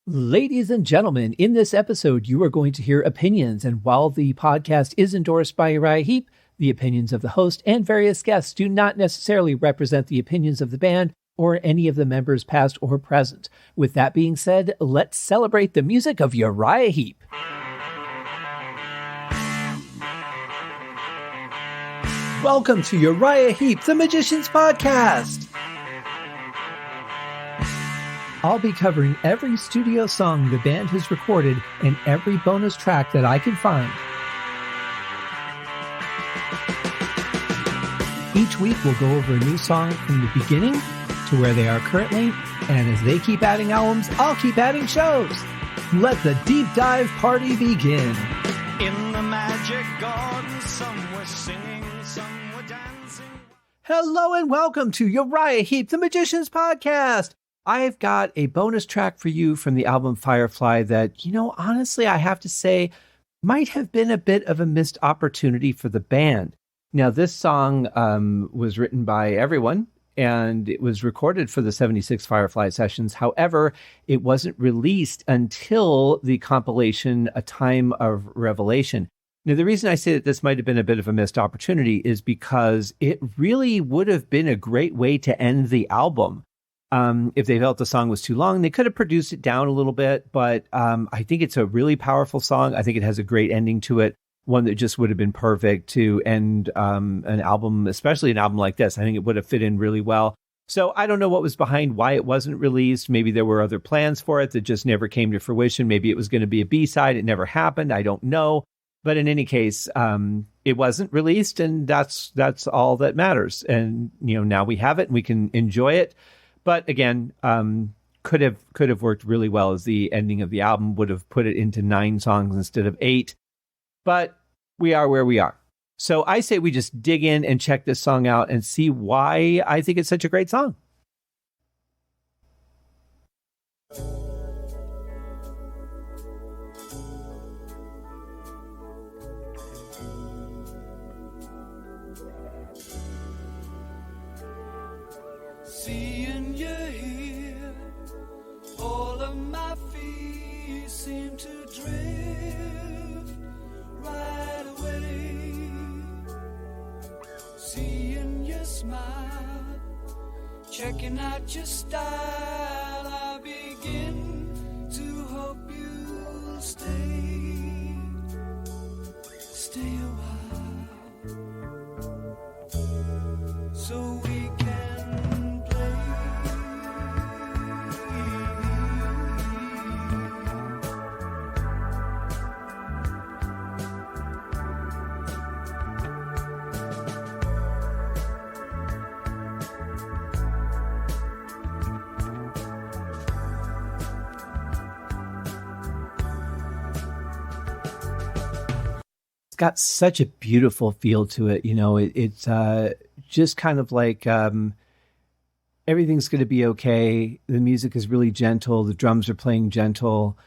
Ladies and gentlemen, in this episode, you are going to hear opinions. And while the podcast is endorsed by Uriah Heep, the opinions of the host and various guests do not necessarily represent the opinions of the band or any of the members past or present. With that being said, let's celebrate the music of Uriah Heep. Welcome to Uriah Heep, the Magician's Podcast. I'll be covering every studio song the band has recorded and every bonus track that I can find. Each week we'll go over a new song from the beginning to where they are currently, and as they keep adding albums, I'll keep adding shows. Let the deep dive party begin. In the magic garden, some were singing, some were dancing. Hello and welcome to Uriah Heep, the Magician's Podcast. I've got a bonus track for you from the album Firefly that, honestly, I have to say might have been a bit of a missed opportunity for the band. Now, this song was written by everyone and it was recorded for the 76 Firefly sessions. However, it wasn't released until the compilation A Time of Revelation. Now, the reason I say that this might have been a bit of a missed opportunity is because it really would have been a great way to end the album. If they felt the song was too long, they could have produced it down a little bit, but I think it's a really powerful song. I think it has a great ending to it, one that just would have been perfect to end an album, especially an album like this. I think it would have fit in really well. So I don't know what was behind why it wasn't released. Maybe there were other plans for it that just never came to fruition. Maybe it was going to be a B-side. It never happened. I don't know. But in any case, it wasn't released, and that's all that matters. And now we have it and we can enjoy it. But again, could have worked really well as the ending of the album, would have put it into 9 songs instead of 8. But we are where we are. So I say we just dig in and check this song out and see why I think it's such a great song. Seeing you here, all of my fears seem to drift right away. Seeing you smile, checking out your style, I begin to hope you'll stay a while, so we can got such a beautiful feel to it. It's just kind of like everything's going to be okay. The music is really gentle. The drums are playing gentle.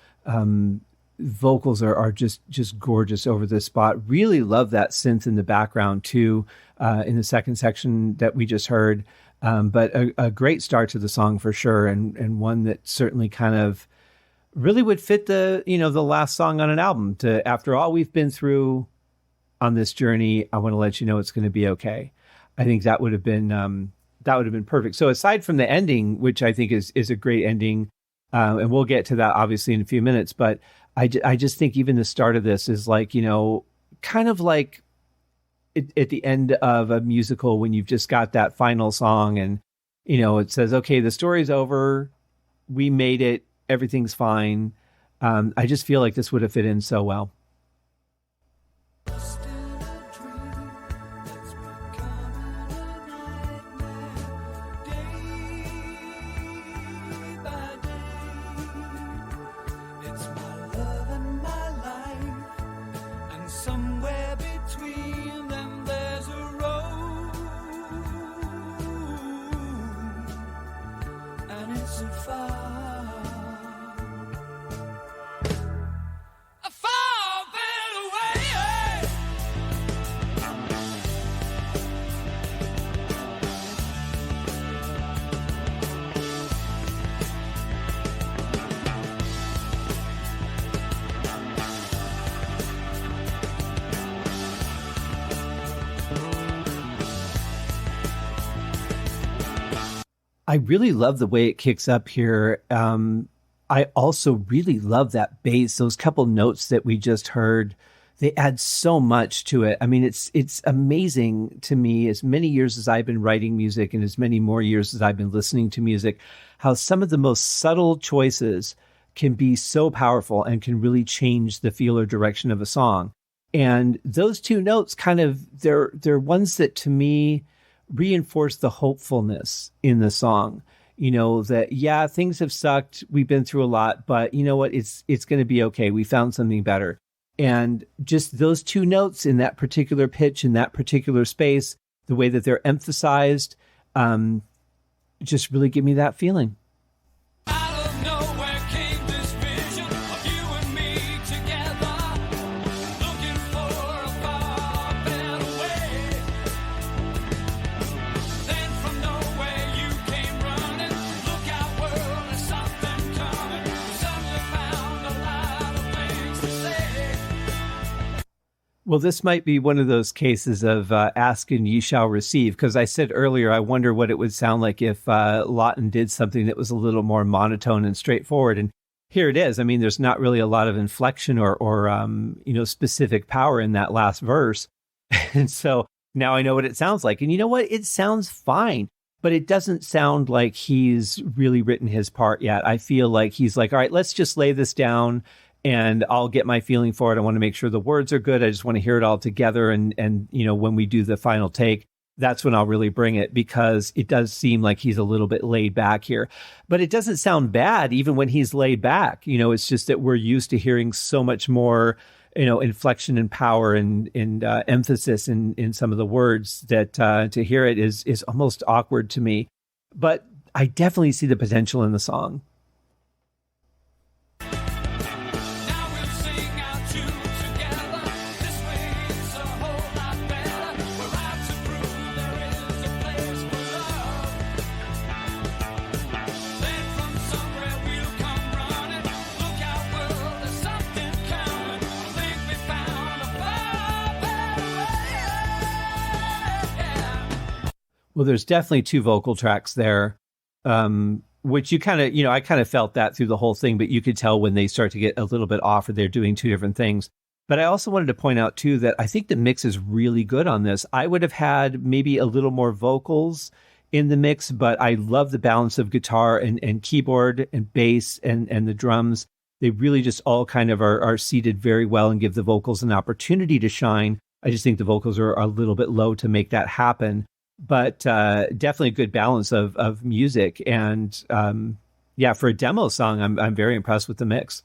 Vocals are just gorgeous over this spot. Really love that synth in the background too, in the second section that we just heard. But a great start to the song for sure. And one that certainly kind of really would fit the last song on an album. To after all we've been through on this journey, I want to let you know it's going to be okay. I think that would have been perfect. So aside from the ending, which I think is a great ending, and we'll get to that obviously in a few minutes, but I just think even the start of this is like, kind of like at the end of a musical when you've just got that final song and, it says, okay, the story's over. We made it. Everything's fine. I just feel like this would have fit in so well. A fire I really love the way it kicks up here. I also really love that bass, those couple notes that we just heard. They add so much to it. I mean, it's amazing to me, as many years as I've been writing music and as many more years as I've been listening to music, how some of the most subtle choices can be so powerful and can really change the feel or direction of a song. And those two notes they're ones that to me reinforce the hopefulness in the song. You know, that, yeah, things have sucked. We've been through a lot, but you know what? It's going to be okay. We found something better. And just those two notes in that particular pitch, in that particular space, the way that they're emphasized, just really give me that feeling. Well, this might be one of those cases of ask and ye shall receive, because I said earlier, I wonder what it would sound like if Lawton did something that was a little more monotone and straightforward. And here it is. I mean, there's not really a lot of inflection or specific power in that last verse. And so now I know what it sounds like. And you know what? It sounds fine, but it doesn't sound like he's really written his part yet. I feel like he's like, all right, let's just lay this down and I'll get my feeling for it. I want to make sure the words are good. I just want to hear it all together. And when we do the final take, that's when I'll really bring it, because it does seem like he's a little bit laid back here. But it doesn't sound bad even when he's laid back. You know, it's just that we're used to hearing so much more, inflection and power and emphasis in some of the words that to hear it is almost awkward to me. But I definitely see the potential in the song. Well, there's definitely two vocal tracks there, which you kind of, I kind of felt that through the whole thing, but you could tell when they start to get a little bit off or they're doing two different things. But I also wanted to point out, too, that I think the mix is really good on this. I would have had maybe a little more vocals in the mix, but I love the balance of guitar and keyboard and bass and the drums. They really just all kind of are seated very well and give the vocals an opportunity to shine. I just think the vocals are a little bit low to make that happen. But definitely a good balance of music. And for a demo song, I'm very impressed with the mix.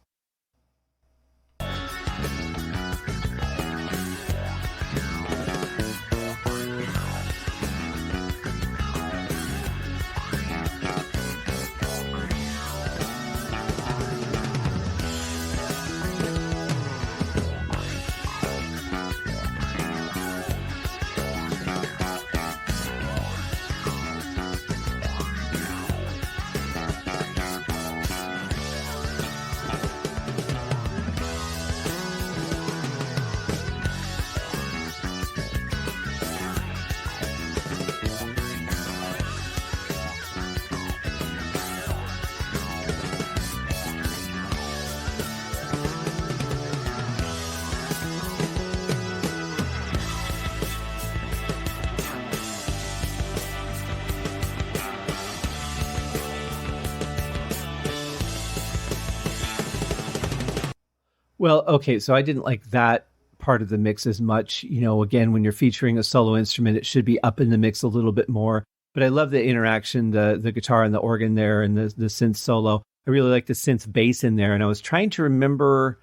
Well, okay, so I didn't like that part of the mix as much. Again, when you're featuring a solo instrument, it should be up in the mix a little bit more. But I love the interaction, the guitar and the organ there and the synth solo. I really like the synth bass in there. And I was trying to remember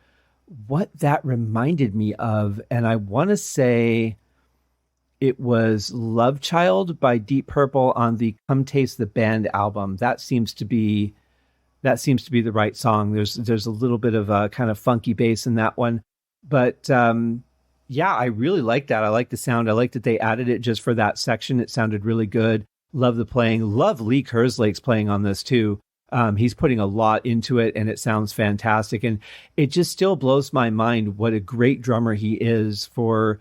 what that reminded me of. And I want to say it was Love Child by Deep Purple on the Come Taste the Band album. That seems to be the right song. There's a little bit of a kind of funky bass in that one. But I really like that. I like the sound. I like that they added it just for that section. It sounded really good. Love the playing. Love Lee Kerslake's playing on this too. He's putting a lot into it and it sounds fantastic. And it just still blows my mind what a great drummer he is for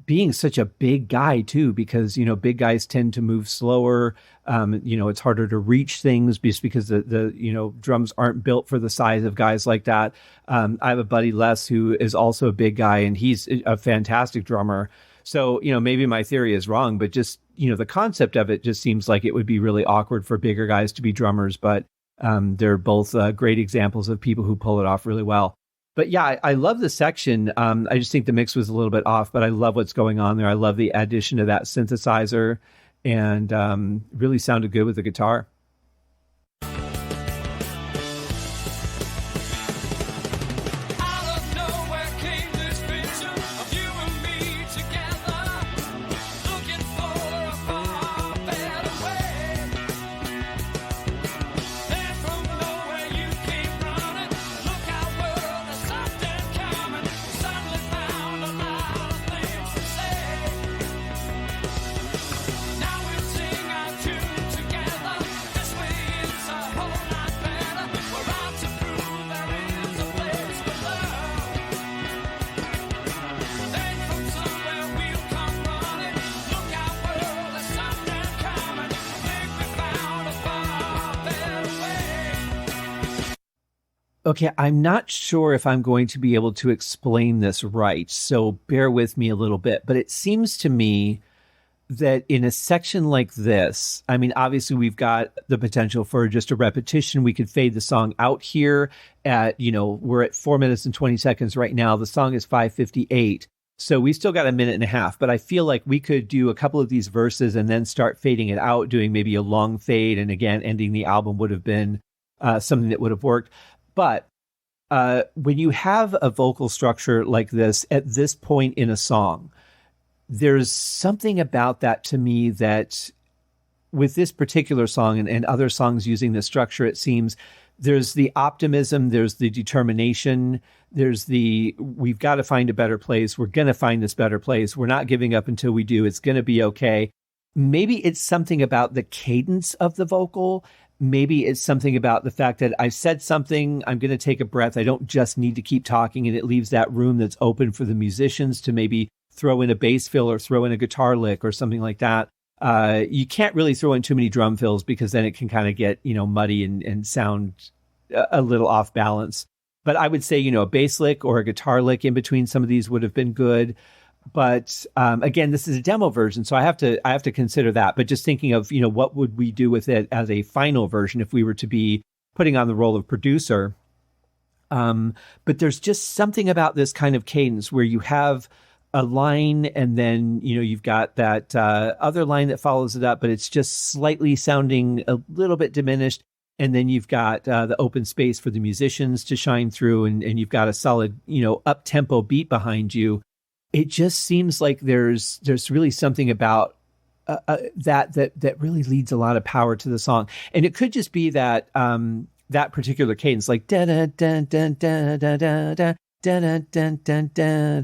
being such a big guy too, because, big guys tend to move slower. It's harder to reach things just because the drums aren't built for the size of guys like that. I have a buddy, Les, who is also a big guy, and he's a fantastic drummer. So, maybe my theory is wrong, but just, the concept of it just seems like it would be really awkward for bigger guys to be drummers, but they're both great examples of people who pull it off really well. But yeah, I love the section. I just think the mix was a little bit off, but I love what's going on there. I love the addition of that synthesizer, and really sounded good with the guitar. Okay, I'm not sure if I'm going to be able to explain this right, so bear with me a little bit. But it seems to me that in a section like this, I mean, obviously we've got the potential for just a repetition. We could fade the song out here at, we're at 4 minutes and 20 seconds right now. The song is 5:58. So we still got a minute and a half, but I feel like we could do a couple of these verses and then start fading it out, doing maybe a long fade. And again, ending the album would have been something that would have worked. But when you have a vocal structure like this at this point in a song, there's something about that to me that with this particular song and other songs using this structure, it seems there's the optimism, there's the determination, there's we've got to find a better place. We're going to find this better place. We're not giving up until we do. It's going to be okay. Maybe it's something about the cadence of the vocal. Maybe it's something about the fact that I've said something, I'm going to take a breath. I don't just need to keep talking, and it leaves that room that's open for the musicians to maybe throw in a bass fill or throw in a guitar lick or something like that. You can't really throw in too many drum fills because then it can kind of get, muddy and sound a little off balance. But I would say, a bass lick or a guitar lick in between some of these would have been good. But again, this is a demo version, so I have to consider that. But just thinking of, what would we do with it as a final version if we were to be putting on the role of producer. But there's just something about this kind of cadence where you have a line and then, you've got that other line that follows it up, but it's just slightly sounding a little bit diminished. And then you've got the open space for the musicians to shine through, and you've got a solid, up-tempo beat behind you. It just seems like there's really something about that really leads a lot of power to the song. And it could just be that that particular cadence, like da da da da da da da da da da da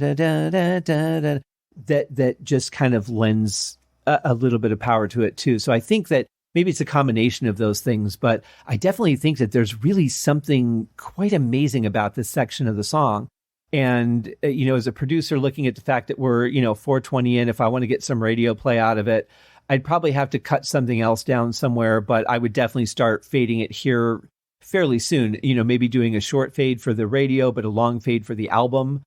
da da, that just kind of lends a little bit of power to it too. So I think that maybe it's a combination of those things, but I definitely think that there's really something quite amazing about this section of the song. And, as a producer looking at the fact that we're, 4:20 in, if I want to get some radio play out of it, I'd probably have to cut something else down somewhere, but I would definitely start fading it here fairly soon, maybe doing a short fade for the radio, but a long fade for the album.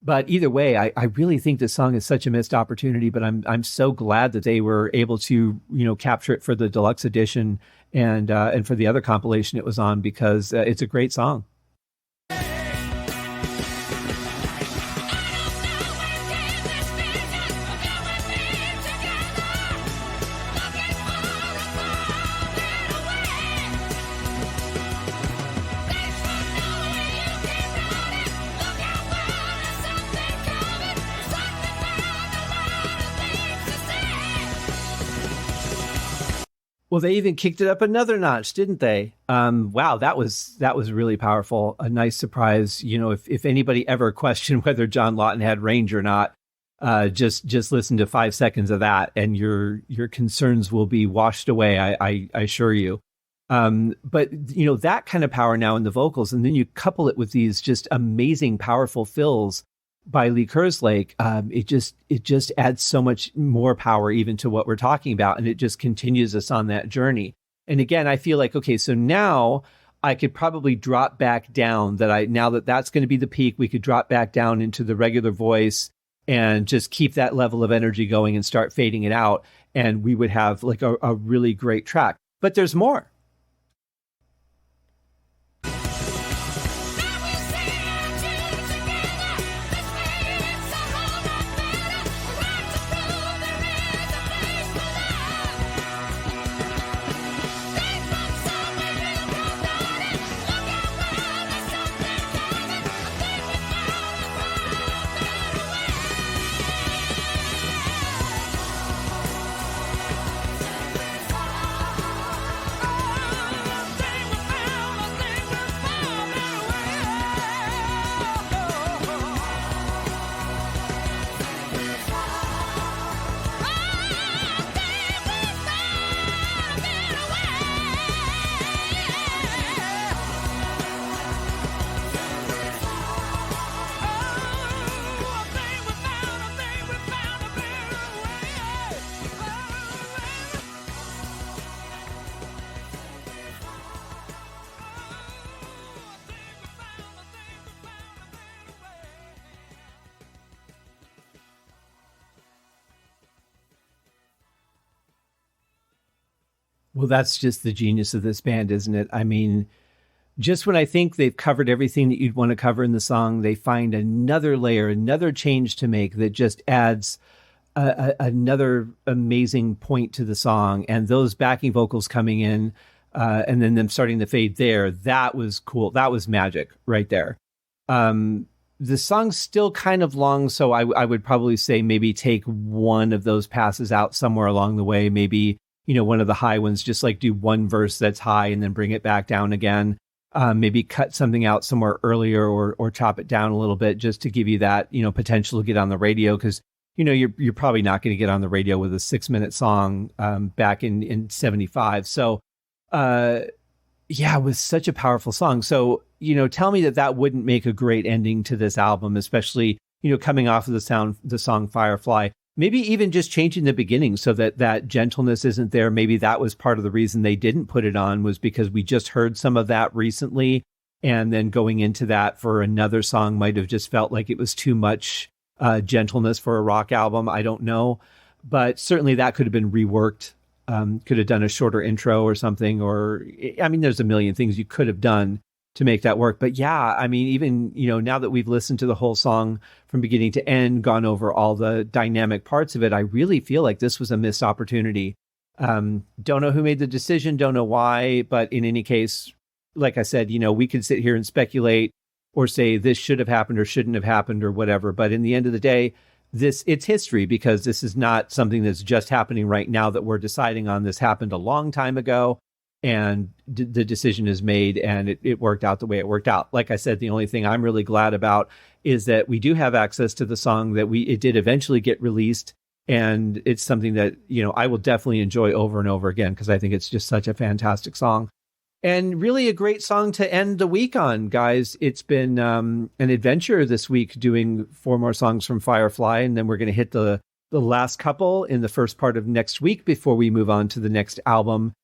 But either way, I really think this song is such a missed opportunity, but I'm so glad that they were able to, capture it for the deluxe edition and for the other compilation it was on, because it's a great song. Well, they even kicked it up another notch, didn't they? Wow, that was really powerful. A nice surprise. If anybody ever questioned whether John Lawton had range or not, just listen to 5 seconds of that, and your concerns will be washed away. I assure you. But that kind of power now in the vocals, and then you couple it with these just amazing, powerful fills. by Lee Kerslake, it just adds so much more power even to what we're talking about, and it just continues us on that journey. And again, I feel like, okay, so now I could probably drop back down, now that that's going to be the peak, we could drop back down into the regular voice and just keep that level of energy going and start fading it out. And we would have like a really great track. But there's more. Well, that's just the genius of this band, isn't it? I mean, just when I think they've covered everything that you'd want to cover in the song, they find another layer, another change to make that just adds another amazing point to the song. And those backing vocals coming in and then them starting to fade there, that was cool. That was magic right there. The song's still kind of long, so I would probably say maybe take one of those passes out somewhere along the way, maybe one of the high ones, just like do one verse that's high and then bring it back down again. Maybe cut something out somewhere earlier or chop it down a little bit just to give you that, potential to get on the radio. Cause you're probably not going to get on the radio with a 6-minute song, back in 75. So, it was such a powerful song. So, tell me that wouldn't make a great ending to this album, especially, coming off of the song Firefly. Maybe even just changing the beginning so that gentleness isn't there. Maybe that was part of the reason they didn't put it on, was because we just heard some of that recently. And then going into that for another song might have just felt like it was too much gentleness for a rock album. I don't know. But certainly that could have been reworked. Could have done a shorter intro or something. Or, there's a million things you could have done to make that work. But yeah, even, now that we've listened to the whole song from beginning to end, gone over all the dynamic parts of it, I really feel like this was a missed opportunity. Don't know who made the decision, don't know why, but in any case, like I said, we could sit here and speculate or say this should have happened or shouldn't have happened or whatever. But in the end of the day, it's history, because this is not something that's just happening right now that we're deciding on. This happened a long time ago. And the decision is made, and it worked out the way it worked out. Like I said, the only thing I'm really glad about is that we do have access to the song, that it did eventually get released. And it's something that, I will definitely enjoy over and over again, because I think it's just such a fantastic song. And really a great song to end the week on, guys. It's been an adventure this week doing 4 more songs from Firefly. And then we're going to hit the last couple in the first part of next week before we move on to the next album.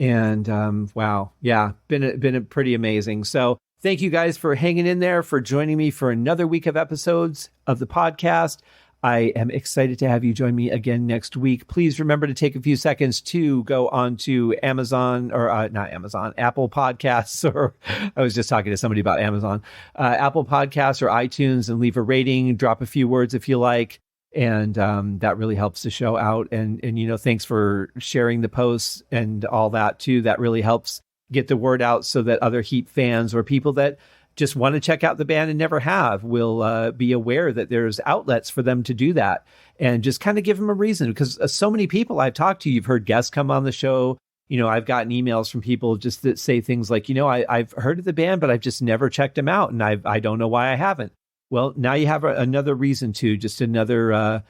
And wow, yeah, been a pretty amazing. So thank you guys for hanging in there, for joining me for another week of episodes of the podcast. I am excited to have you join me again next week. Please remember to take a few seconds to go on to Amazon, or not Amazon, Apple Podcasts, or I was just talking to somebody about Amazon, Apple Podcasts or iTunes, and leave a rating, drop a few words if you like. And that really helps the show out. And thanks for sharing the posts and all that too. That really helps get the word out so that other Heep fans or people that just want to check out the band and never have will be aware that there's outlets for them to do that, and just kind of give them a reason. Because so many people I've talked to, you've heard guests come on the show. I've gotten emails from people just that say things like, I've heard of the band, but I've just never checked them out. And I don't know why I haven't. Well, now you have another reason to, just another,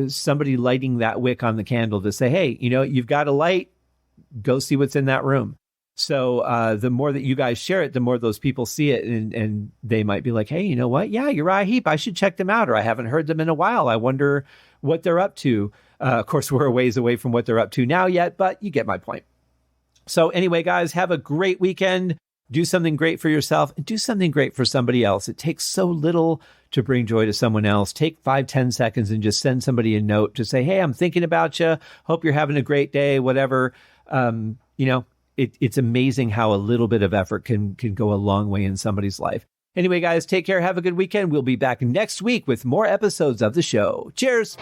somebody lighting that wick on the candle to say, hey, you've got a light, go see what's in that room. So the more that you guys share it, the more those people see it, and they might be like, hey, you know what? Yeah, Uriah Heep, I should check them out, or I haven't heard them in a while. I wonder what they're up to. Of course, we're a ways away from what they're up to now yet, but you get my point. So anyway, guys, have a great weekend. Do something great for yourself and do something great for somebody else. It takes so little to bring joy to someone else. Take 5-10 seconds and just send somebody a note to say, hey, I'm thinking about you. Hope you're having a great day, whatever. It's amazing how a little bit of effort can go a long way in somebody's life. Anyway, guys, take care. Have a good weekend. We'll be back next week with more episodes of the show. Cheers.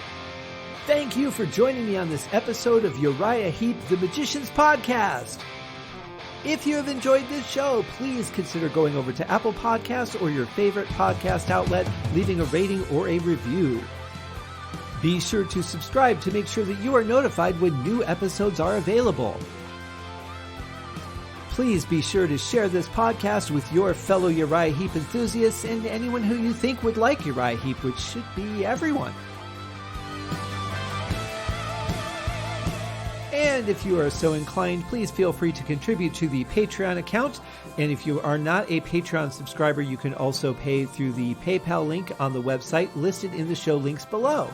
Thank you for joining me on this episode of Uriah Heep, the Magician's Podcast. If you have enjoyed this show, please consider going over to Apple Podcasts or your favorite podcast outlet, leaving a rating or a review. Be sure to subscribe to make sure that you are notified when new episodes are available. Please be sure to share this podcast with your fellow Uriah Heep enthusiasts and anyone who you think would like Uriah Heep, which should be everyone. And if you are so inclined, please feel free to contribute to the Patreon account. And if you are not a Patreon subscriber, you can also pay through the PayPal link on the website listed in the show links below.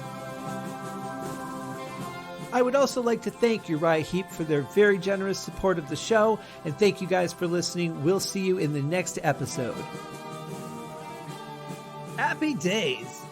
I would also like to thank Uriah Heep for their very generous support of the show, and thank you guys for listening. We'll see you in the next episode. Happy days!